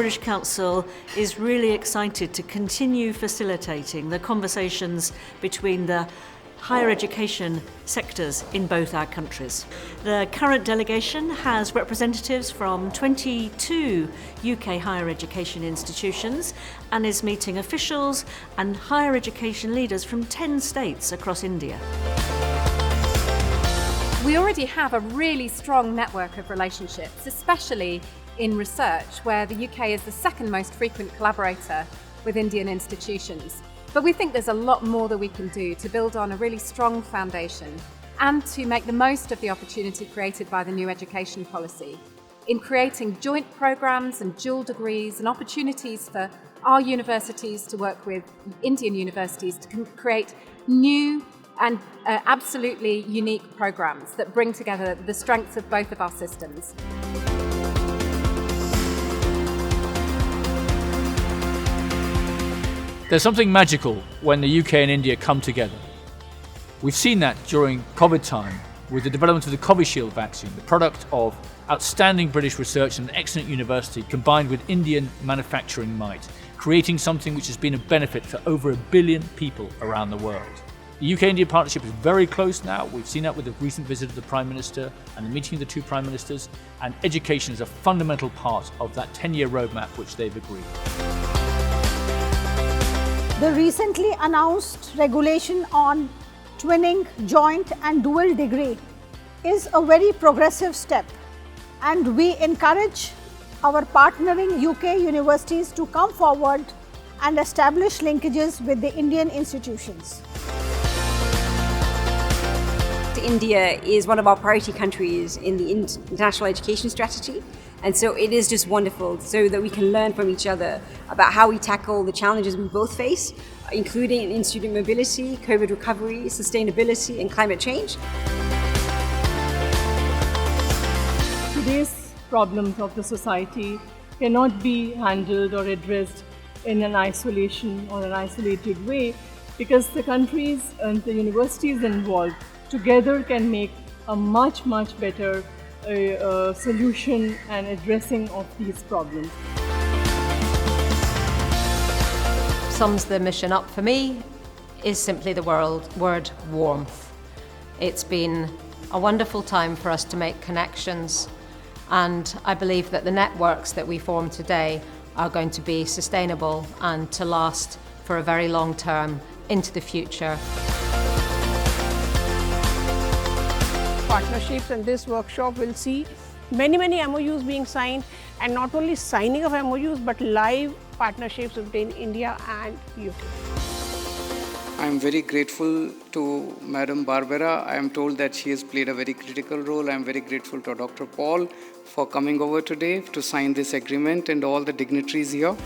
British Council is really excited to continue facilitating the conversations between the higher education sectors in both our countries. The current delegation has representatives from 22 UK higher education institutions and is meeting officials and higher education leaders from 10 states across India. We already have a really strong network of relationships, especially in research, where the UK is the second most frequent collaborator with Indian institutions. But we think there's a lot more that we can do to build on a really strong foundation and to make the most of the opportunity created by the new education policy in creating joint programs and dual degrees and opportunities for our universities to work with Indian universities to create new and absolutely unique programs that bring together the strengths of both of our systems. There's something magical when the UK and India come together. We've seen that during COVID time with the development of the Covishield vaccine, the product of outstanding British research and an excellent university combined with Indian manufacturing might, creating something which has been a benefit for over 1 billion people around the world. The UK-India partnership is very close now. We've seen that with the recent visit of the Prime Minister and the meeting of the two Prime Ministers, and education is a fundamental part of that 10-year roadmap which they've agreed. The recently announced regulation on twinning, joint and dual degree is a very progressive step, and we encourage our partnering UK universities to come forward and establish linkages with the Indian institutions. India is one of our priority countries in the international education strategy, and so it is just wonderful so that we can learn from each other about how we tackle the challenges we both face, including in student mobility, COVID recovery, sustainability and climate change. Today's problems of the society cannot be handled or addressed in an isolation or an isolated way, because the countries and the universities involved together can make a much better solution and addressing of these problems. Sums the mission up for me is simply the word warmth. It's been a wonderful time for us to make connections, and I believe that the networks that we form today are going to be sustainable and to last for a very long term into the future. Partnerships, and this workshop will see many MOUs being signed, and not only signing of MOUs but live partnerships between India and UK. I am very grateful to Madam Barbara. I am told that she has played a very critical role. I am very grateful to Dr. Paul for coming over today to sign this agreement and all the dignitaries here.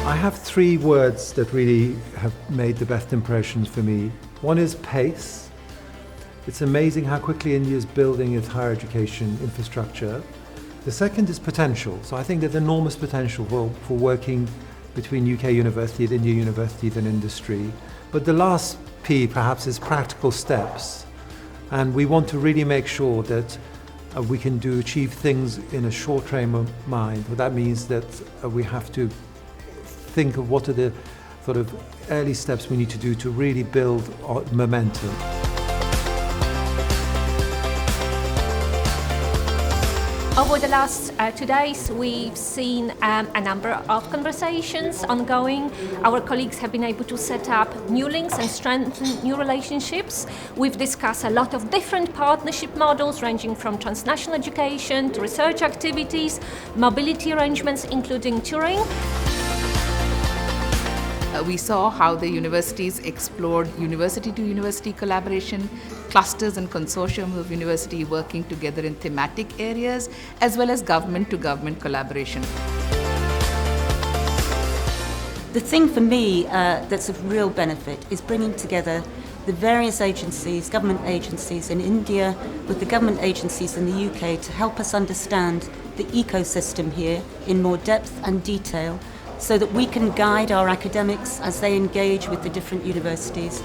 I have 3 words that really have made the best impressions for me. One is pace. It's amazing how quickly India is building its higher education infrastructure. The second is potential. So I think there's enormous potential for working between UK universities, India universities and industry. But the last P perhaps is practical steps. And we want to really make sure that we can achieve things in a short frame of mind. But that means that we have to think of what are the sort of early steps we need to do to really build momentum. Over the last 2 days, we've seen a number of conversations ongoing. Our colleagues have been able to set up new links and strengthen new relationships. We've discussed a lot of different partnership models, ranging from transnational education to research activities, mobility arrangements, including touring. We saw how the universities explored university-to-university collaboration, clusters and consortiums of university working together in thematic areas, as well as government-to-government collaboration. The thing for me that's of real benefit is bringing together the various agencies, government agencies in India with the government agencies in the UK to help us understand the ecosystem here in more depth and detail, so that we can guide our academics as they engage with the different universities.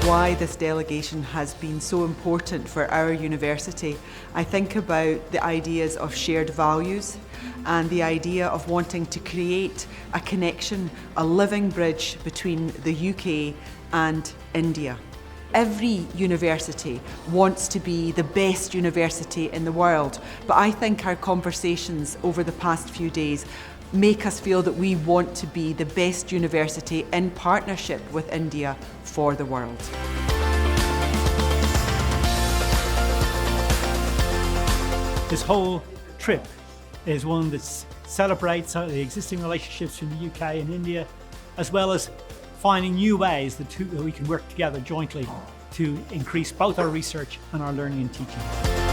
why this delegation has been so important for our university, I think about the ideas of shared values and the idea of wanting to create a connection, a living bridge between the UK and India. Every university wants to be the best university in the world, but I think our conversations over the past few days make us feel that we want to be the best university in partnership with India for the world. This whole trip is one that celebrates the existing relationships between the UK and India, as well as finding new ways that we can work together jointly to increase both our research and our learning and teaching.